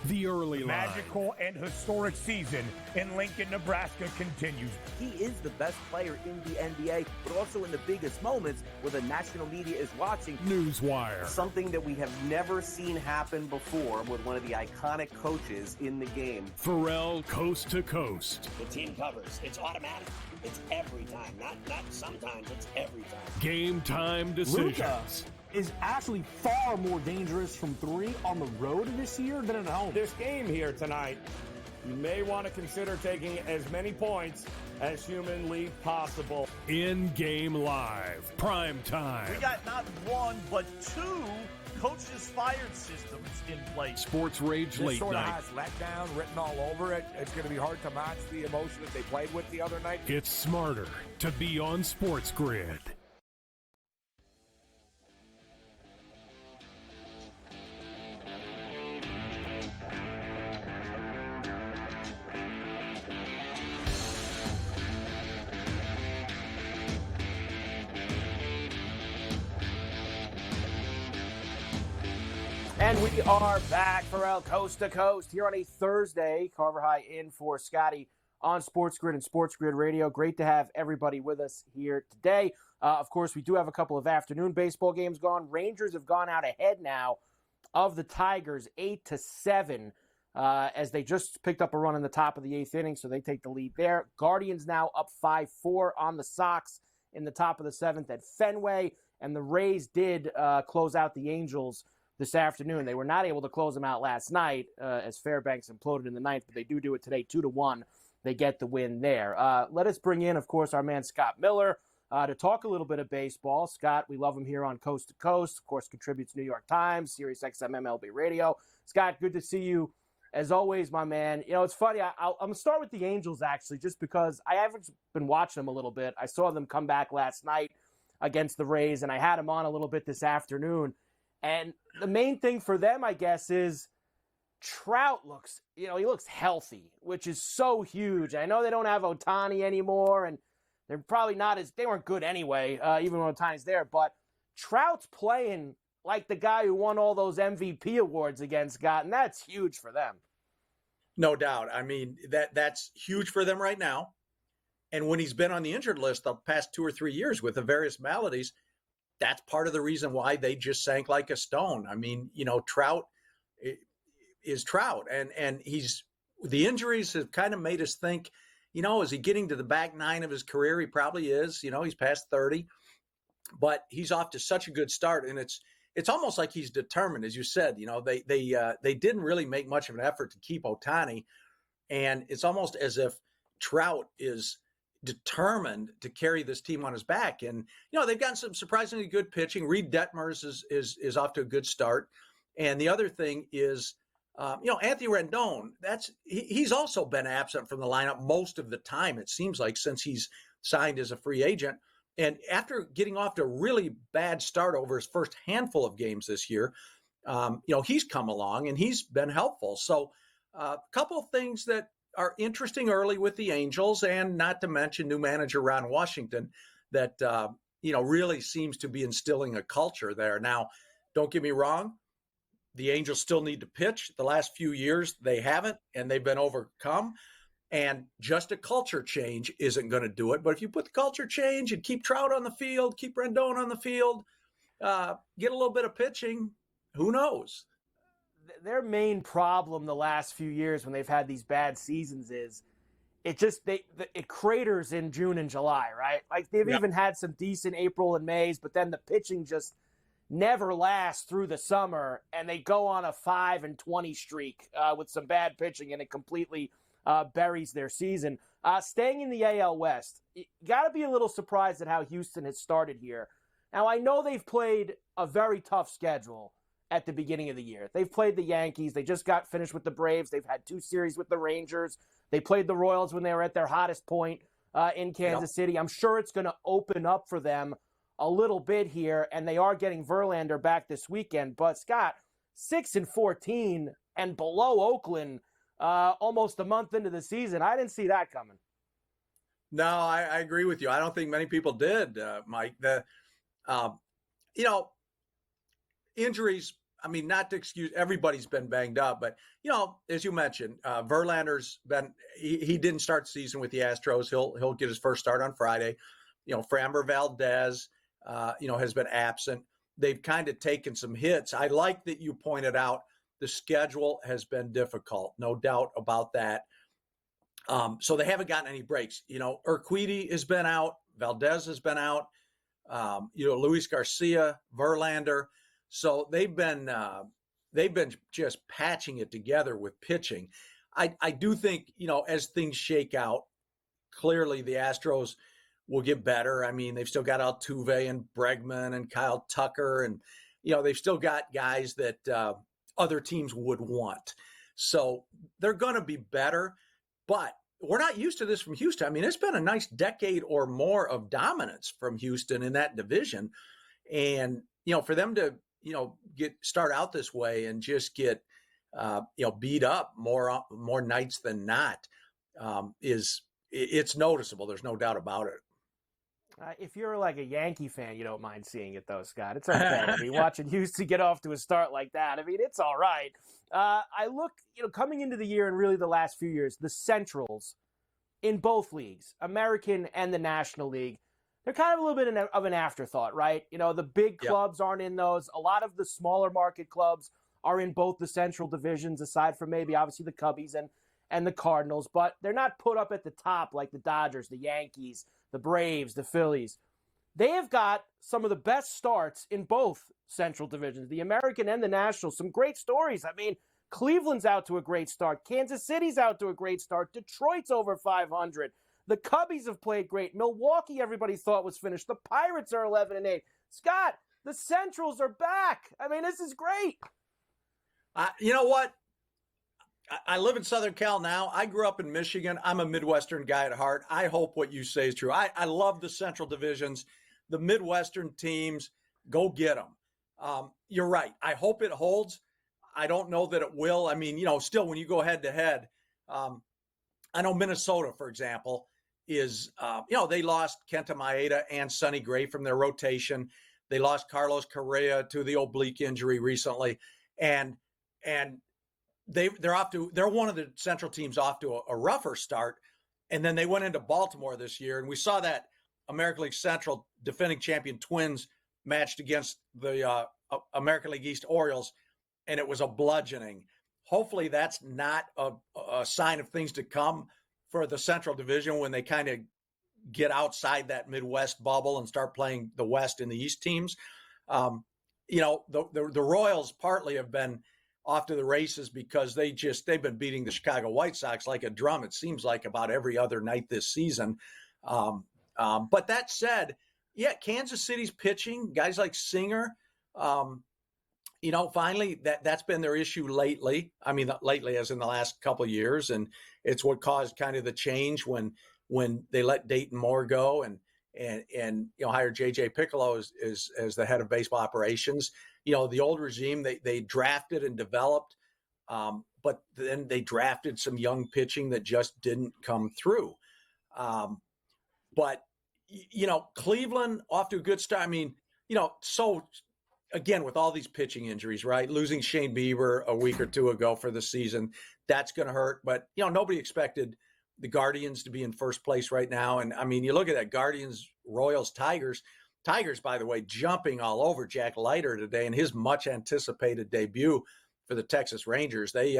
The early line. Magical and historic season in Lincoln, Nebraska continues. He is the best player in the NBA, but also in the biggest moments where the national media is watching. Newswire. Something that we have never seen happen before with one of the iconic coaches in the game. Ferrall coast to coast. The team covers. It's automatic. It's every time. Not sometimes. It's every time. Game time decisions. Luka is actually far more dangerous from three on the road this year than at home. This game here tonight, you may want to consider taking as many points as humanly possible. In-game live. Prime time. We got not one, but two coaches fired systems in place. Sports Rage This late sort night. of has letdown written all over it. It's going to be hard to match the emotion that they played with the other night. It's smarter to be on SportsGrid. And we are back, Ferrall, coast to coast, here on a Thursday. Carver High in for Scotty on SportsGrid and SportsGrid Radio. Great to have everybody with us here today. Of course, we do have a couple of afternoon baseball games going. Rangers have gone out ahead now of the Tigers 8-7 as they just picked up a run in the top of the eighth inning, so they take the lead there. Guardians now up 5-4 on the Sox in the top of the seventh at Fenway, and the Rays did close out the Angels this afternoon. They were not able to close them out last night as Fairbanks imploded in the ninth, but they do it today 2-1. They get the win there. Let us bring in, of course, our man Scott Miller to talk a little bit of baseball. Scott, we love him here on Coast to Coast. Of course, contributes New York Times, Sirius XM MLB Radio. Scott, good to see you as always, my man. You know, it's funny. I'm going to start with the Angels, actually, just because I haven't been watching them a little bit. I saw them come back last night against the Rays, and I had them on a little bit this afternoon. And the main thing for them, I guess, is Trout looks, he looks healthy, which is so huge. I know they don't have Ohtani anymore, and they're probably they weren't good anyway, even when Ohtani's there. But Trout's playing like the guy who won all those MVP awards against Scott, and that's huge for them. No doubt. I mean, that's huge for them right now. And when he's been on the injured list the past 2 or 3 years with the various maladies, that's part of the reason why they just sank like a stone. I mean, Trout is Trout, and the injuries have kind of made us think, is he getting to the back nine of his career? He probably is. He's past 30, but he's off to such a good start, and it's almost like he's determined, as you said. They didn't really make much of an effort to keep Ohtani, and it's almost as if Trout is determined to carry this team on his back. And they've gotten some surprisingly good pitching. Reed Detmers is off to a good start, and the other thing is Anthony Rendon. He's also been absent from the lineup most of the time, it seems like, since he's signed as a free agent. And after getting off to a really bad start over his first handful of games this year, he's come along and he's been helpful. So a couple of things that are interesting early with the Angels, and not to mention new manager Ron Washington that, really seems to be instilling a culture there. Now, don't get me wrong. The Angels still need to pitch. The last few years, they haven't, and they've been overcome. And just a culture change isn't going to do it. But if you put the culture change and keep Trout on the field, keep Rendon on the field, get a little bit of pitching, who knows? Their main problem the last few years when they've had these bad seasons is it craters in June and July, right? Like they've even had some decent April and Mays, but then the pitching just never lasts through the summer, and they go on a 5-20 streak with some bad pitching, and it completely buries their season. Staying in the AL West, you got to be a little surprised at how Houston has started here. Now, I know they've played a very tough schedule at the beginning of the year. They've played the Yankees. They just got finished with the Braves. They've had 2 series with the Rangers. They played the Royals when they were at their hottest point in Kansas City. I'm sure it's going to open up for them a little bit here, and they are getting Verlander back this weekend. But, Scott, 6-14 and below Oakland almost a month into the season, I didn't see that coming. No, I agree with you. I don't think many people did, Mike. Injuries, I mean, not to excuse, everybody's been banged up, but, as you mentioned, Verlander's he didn't start the season with the Astros. He'll get his first start on Friday. Framber Valdez, has been absent. They've kind of taken some hits. I like that you pointed out the schedule has been difficult. No doubt about that. So they haven't gotten any breaks. Urquidy has been out. Valdez has been out. Luis Garcia, Verlander. So they've been just patching it together with pitching. I do think, as things shake out, clearly the Astros will get better. I mean, they've still got Altuve and Bregman and Kyle Tucker, and they've still got guys that other teams would want. So they're going to be better, but we're not used to this from Houston. I mean, it's been a nice decade or more of dominance from Houston in that division. And, for them to, start out this way and just get, beat up more nights than not, it's noticeable. There's no doubt about it. If you're like a Yankee fan, you don't mind seeing it, though, Scott. It's okay. I mean, watching Houston get off to a start like that, I mean, it's all right. I look, coming into the year and really the last few years, the Centrals in both leagues, American and the National League, they're kind of a little bit of an afterthought, right? The big clubs aren't in those. A lot of the smaller market clubs are in both the Central divisions, aside from maybe obviously the Cubbies and the Cardinals, but they're not put up at the top like the Dodgers, the Yankees, the Braves, the Phillies. They have got some of the best starts in both Central divisions, the American and the National. Some great stories. I mean, Cleveland's out to a great start. Kansas City's out to a great start. Detroit's over 500. The Cubbies have played great. Milwaukee, everybody thought was finished. The Pirates are 11-8. Scott, the Centrals are back. I mean, this is great. You know what? I live in Southern Cal now. I grew up in Michigan. I'm a Midwestern guy at heart. I hope what you say is true. I love the Central divisions, the Midwestern teams. Go get them. You're right. I hope it holds. I don't know that it will. I mean, still when you go head to head, I know Minnesota, for example, is, they lost Kenta Maeda and Sonny Gray from their rotation. They lost Carlos Correa to the oblique injury recently. And they're one of the Central teams off to a rougher start. And then they went into Baltimore this year. And we saw that American League Central defending champion Twins matched against the American League East Orioles. And it was a bludgeoning. Hopefully that's not a sign of things to come for the Central Division when they kind of get outside that Midwest bubble and start playing the West and the East teams. The Royals partly have been off to the races because they've been beating the Chicago White Sox like a drum. It seems like about every other night this season. But that said, Kansas City's pitching, guys like Singer, finally that's been their issue lately. I mean, lately as in the last couple of years. And it's what caused kind of the change when they let Dayton Moore go and hired JJ Piccolo as the head of baseball operations. The old regime, they drafted and developed, but then they drafted some young pitching that just didn't come through. But Cleveland off to a good start. I mean, so again, with all these pitching injuries, right? Losing Shane Bieber a week or two ago for the season, that's going to hurt. But, nobody expected the Guardians to be in first place right now. And, I mean, you look at that Guardians, Royals, Tigers. Tigers, by the way, jumping all over Jack Leiter today in his much-anticipated debut for the Texas Rangers. They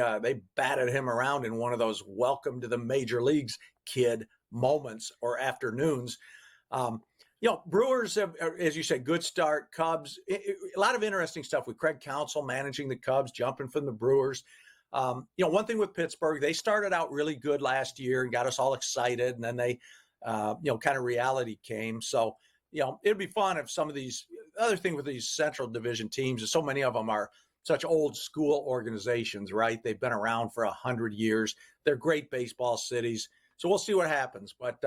batted him around in one of those welcome to the major leagues kid moments or afternoons. Brewers have, as you said, good start. Cubs, a lot of interesting stuff with Craig Counsell managing the Cubs, jumping from the Brewers. One thing with Pittsburgh, they started out really good last year and got us all excited, and then they, kind of reality came. So, it'd be fun if some of these other thing with these Central Division teams is so many of them are such old school organizations, right? They've been around for 100 years. They're great baseball cities. So we'll see what happens. But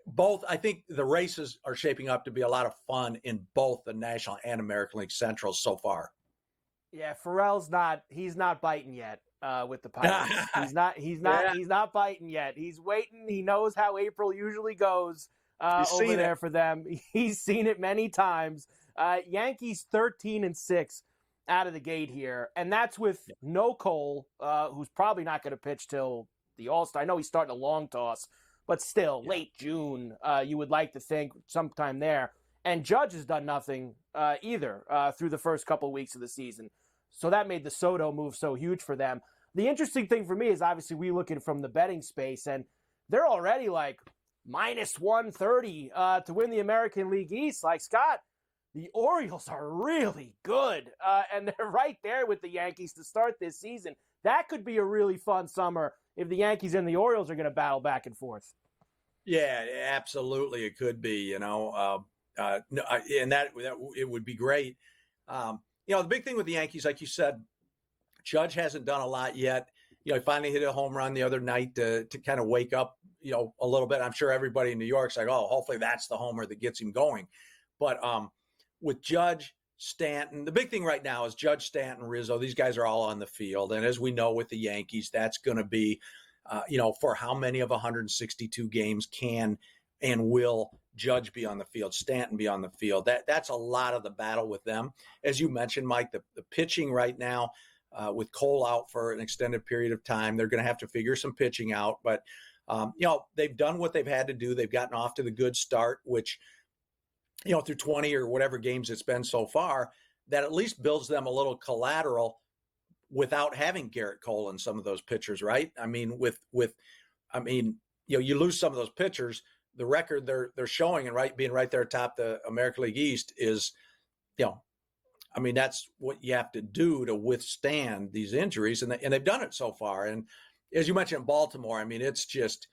both, I think the races are shaping up to be a lot of fun in both the National and American League Central so far. Yeah, Ferrall's he's not biting yet with the Pirates. He's not biting yet. He's waiting. He knows how April usually goes over there for them. He's seen it many times. Yankees 13-6 out of the gate here, and that's with no Cole, who's probably not going to pitch till the All-Star. I know he's starting a long toss, but still, late June, you would like to think sometime there. And Judge has done nothing either through the first couple of weeks of the season. So that made the Soto move so huge for them. The interesting thing for me is obviously we look at it from the betting space, and they're already like minus 130 to win the American League East. Like, Scott, the Orioles are really good, and they're right there with the Yankees to start this season. That could be a really fun summer if the Yankees and the Orioles are going to battle back and forth. Yeah, absolutely, it could be. And that it would be great. The big thing with the Yankees, like you said, Judge hasn't done a lot yet. He finally hit a home run the other night to kind of wake up, a little bit. I'm sure everybody in New York's like, oh, hopefully that's the homer that gets him going. But with Judge, Stanton, the big thing right now is Judge, Stanton, Rizzo. These guys are all on the field. And as we know with the Yankees, that's going to be, for how many of 162 games can and will Judge be on the field, Stanton be on the field. That's a lot of the battle with them. As you mentioned, Mike, the pitching right now, with Cole out for an extended period of time, they're going to have to figure some pitching out. But, they've done what they've had to do. They've gotten off to the good start, which, through 20 or whatever games it's been so far, that at least builds them a little collateral without having Garrett Cole and some of those pitchers, right? I mean, you lose some of those pitchers, the record they're showing and being right there atop the American League East is, that's what you have to do to withstand these injuries, and they've done it so far. And as you mentioned, Baltimore, it's just,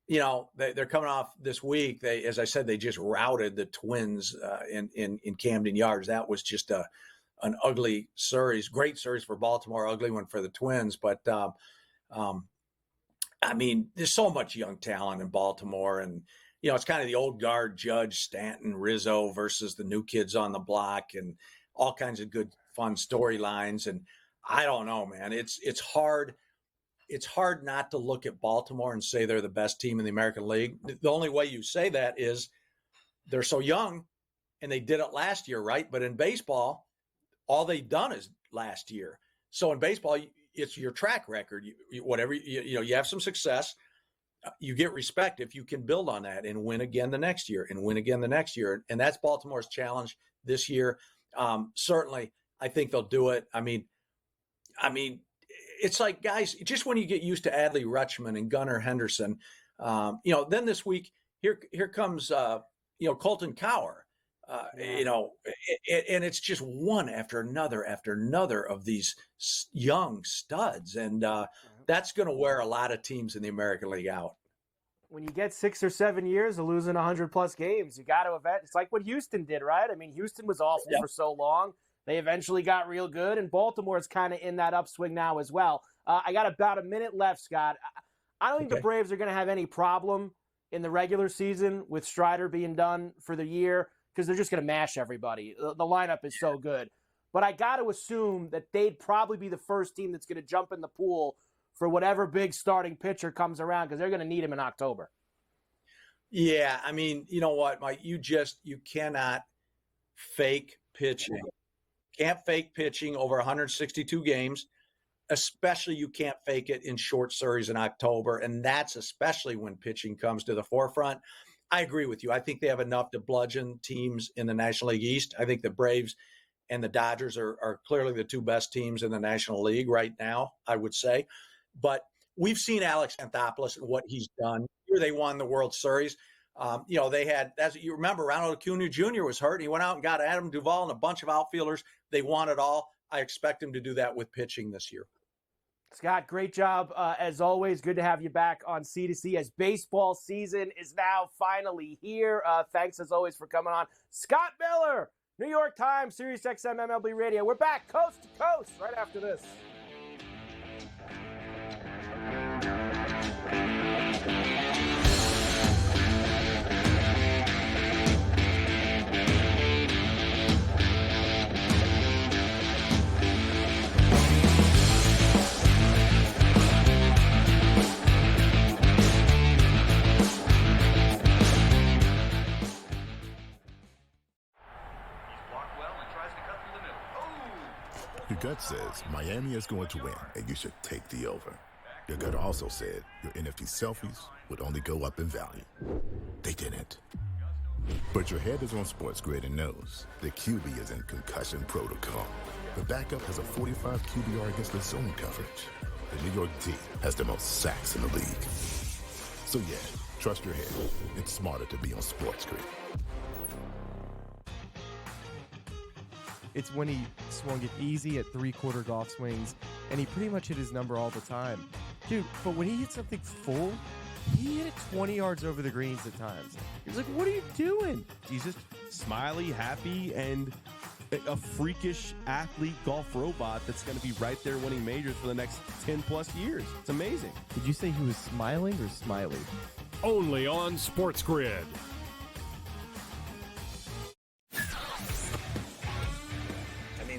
they're coming off this week. As I said, they just routed the Twins in Camden Yards. That was just an ugly series, great series for Baltimore, ugly one for the Twins. But there's so much young talent in Baltimore, and it's kind of the old guard, Judge, Stanton, Rizzo versus the new kids on the block, and all kinds of good, fun storylines. And I don't know, man, it's hard. It's hard not to look at Baltimore and say they're the best team in the American League. The only way you say that is they're so young, and they did it last year, right? But in baseball, all they've done is last year. So in baseball, it's your track record. You have some success. You get respect if you can build on that and win again the next year and win again the next year. And that's Baltimore's challenge this year. Certainly, I think they'll do it. It's like, guys, just when you get used to Adley Rutschman and Gunnar Henderson, then this week, here comes, Colton Cowher, and it's just one after another of these young studs. And that's going to wear a lot of teams in the American League out. When you get 6 or 7 years of losing 100-plus games, you got to event. It's like what Houston did, right? Houston was awful for so long. They eventually got real good, and Baltimore is kind of in that upswing now as well. I got about a minute left, Scott. I don't think the Braves are going to have any problem in the regular season with Strider being done for the year because they're just going to mash everybody. The lineup is so good. But I got to assume that they'd probably be the first team that's going to jump in the pool for whatever big starting pitcher comes around because they're going to need him in October. Yeah, you know what, Mike? You cannot fake pitching. Can't fake pitching over 162 games, especially you can't fake it in short series in October, and that's especially when pitching comes to the forefront. I agree with you. I think they have enough to bludgeon teams in the National League East. I think the Braves and the Dodgers are clearly the two best teams in the National League right now, I would say. But we've seen Alex Anthopoulos and what he's done. Here they won the World Series. They had, as you remember, Ronald Acuna Jr. was hurt. He went out and got Adam Duvall and a bunch of outfielders. They won it all. I expect him to do that with pitching this year. Scott, great job. As always, good to have you back on C2C as baseball season is now finally here. Thanks, as always, for coming on. Scott Miller, New York Times, SiriusXM MLB Radio. We're back coast to coast right after this. Your gut says Miami is going to win, and you should take the over. Your gut also said your NFT selfies would only go up in value. They didn't. But your head is on SportsGrid and knows the QB is in concussion protocol. The backup has a 45 QBR against the zone coverage. The New York D has the most sacks in the league. So yeah, trust your head. It's smarter to be on SportsGrid. It's when he swung it easy at three-quarter golf swings, and he pretty much hit his number all the time. Dude, but when he hit something full, he hit it 20 yards over the greens at times. He was like, what are you doing? He's just smiley, happy, and a freakish athlete golf robot that's going to be right there winning majors for the next 10-plus years. It's amazing. Did you say he was smiling or smiley? Only on SportsGrid.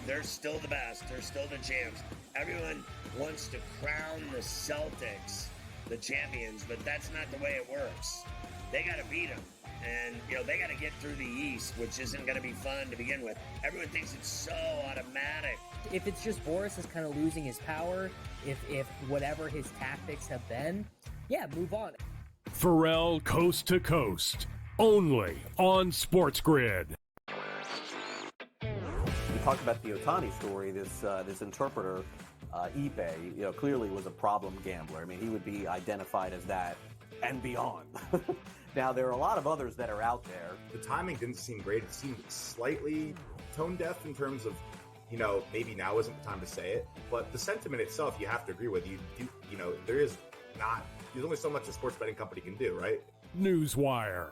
They're still the best. They're still the champs. Everyone wants to crown the Celtics the champions, but that's not the way it works. They got to beat them. And, they got to get through the East, which isn't going to be fun to begin with. Everyone thinks it's so automatic. If it's just Boris is kind of losing his power, if whatever his tactics have been, yeah, move on. Ferrall Coast to Coast. Only on SportsGrid. We talked about the Ohtani story. This interpreter, Ipe, clearly was a problem gambler. I mean, he would be identified as that and beyond. Now, there are a lot of others that are out there. The timing didn't seem great. It seemed slightly tone deaf in terms of, maybe now isn't the time to say it, but the sentiment itself, you have to agree with. There's only so much a sports betting company can do, right? Newswire.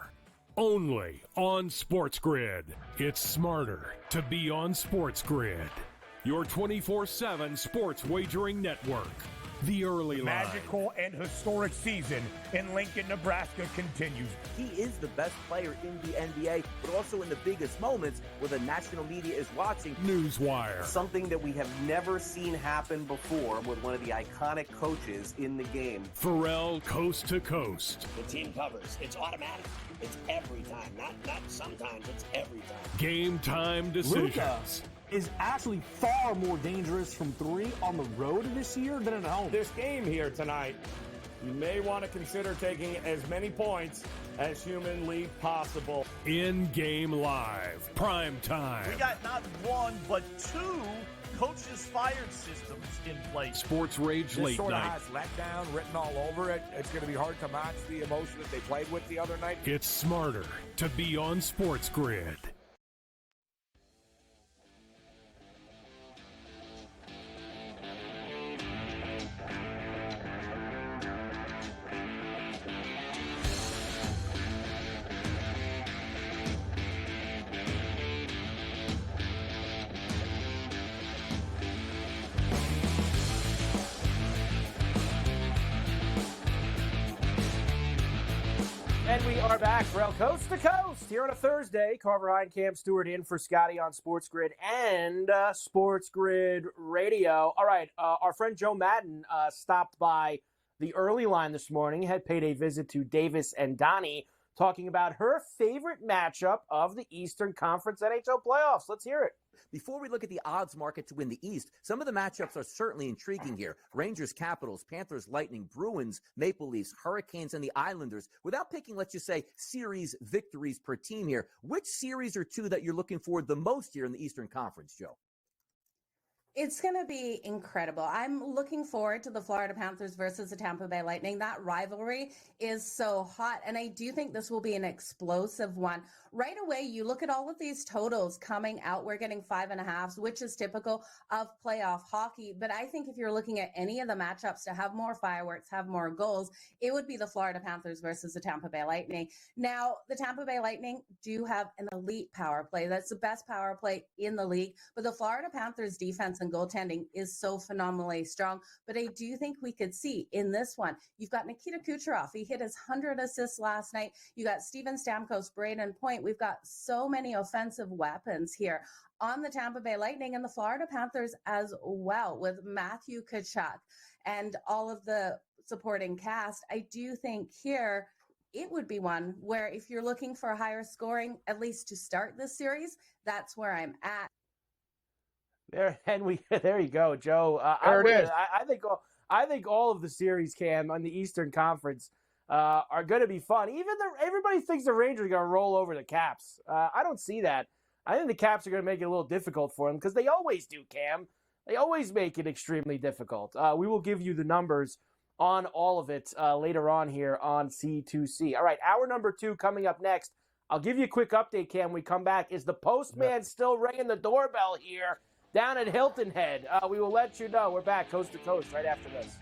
Only on SportsGrid. It's smarter to be on SportsGrid. Your 24/7 sports wagering network. The early line. Magical and historic season in Lincoln, Nebraska continues. He is the best player in the NBA, but also in the biggest moments where the national media is watching. Newswire. Something that we have never seen happen before with one of the iconic coaches in the game. Ferrall Coast to Coast. The team covers. It's automatic. It's every time. Not sometimes. It's every time. Game time decisions. Luka is actually far more dangerous from three on the road this year than at home. This game here tonight, you may want to consider taking as many points as humanly possible. In-game live. Prime time. We got not one, but two coaches fired systems in place. Sports Rage This Late sort of Night. has letdown written all over it. It's going to be hard to match the emotion that they played with the other night. It's smarter to be on SportsGrid. And we are back, Ferrall Coast to Coast, here on a Thursday. Carver Hine, Cam Stewart in for Scotty on SportsGrid and SportsGrid Radio. All right, our friend Joe Madden stopped by the early line this morning, had paid a visit to Davis and Donnie, talking about her favorite matchup of the Eastern Conference NHL playoffs. Let's hear it. Before we look at the odds market to win the East, some of the matchups are certainly intriguing here. Rangers, Capitals, Panthers, Lightning, Bruins, Maple Leafs, Hurricanes, and the Islanders. Without picking, let's just say, series victories per team here, which series or two that you're looking forward the most here in the Eastern Conference, Joe? It's going to be incredible. I'm looking forward to the Florida Panthers versus the Tampa Bay Lightning. That rivalry is so hot, and I do think this will be an explosive one. Right away, you look at all of these totals coming out. We're getting 5.5s, which is typical of playoff hockey. But I think if you're looking at any of the matchups to have more fireworks, have more goals, it would be the Florida Panthers versus the Tampa Bay Lightning. Now, the Tampa Bay Lightning do have an elite power play. That's the best power play in the league. But the Florida Panthers defense and goaltending is so phenomenally strong. But I do think we could see in this one, you've got Nikita Kucherov. He hit his 100 assists last night. You got Steven Stamkos, Braden Point. We've got so many offensive weapons here on the Tampa Bay Lightning and the Florida Panthers as well, with Matthew Tkachuk and all of the supporting cast. I do think here it would be one where if you're looking for a higher scoring, at least to start this series, that's where I'm at. There you go, Joe. There it is. I think all of the series, Cam, on the Eastern Conference are going to be fun. Everybody thinks the Rangers are going to roll over the Caps. I don't see that. I think the Caps are going to make it a little difficult for them because they always do, Cam. They always make it extremely difficult. We will give you the numbers on all of it later on here on C2C. All right, hour number 2 coming up next. I'll give you a quick update, Cam. When we come back, is the postman still ringing the doorbell here down at Hilton Head? We will let you know. We're back coast to coast right after this.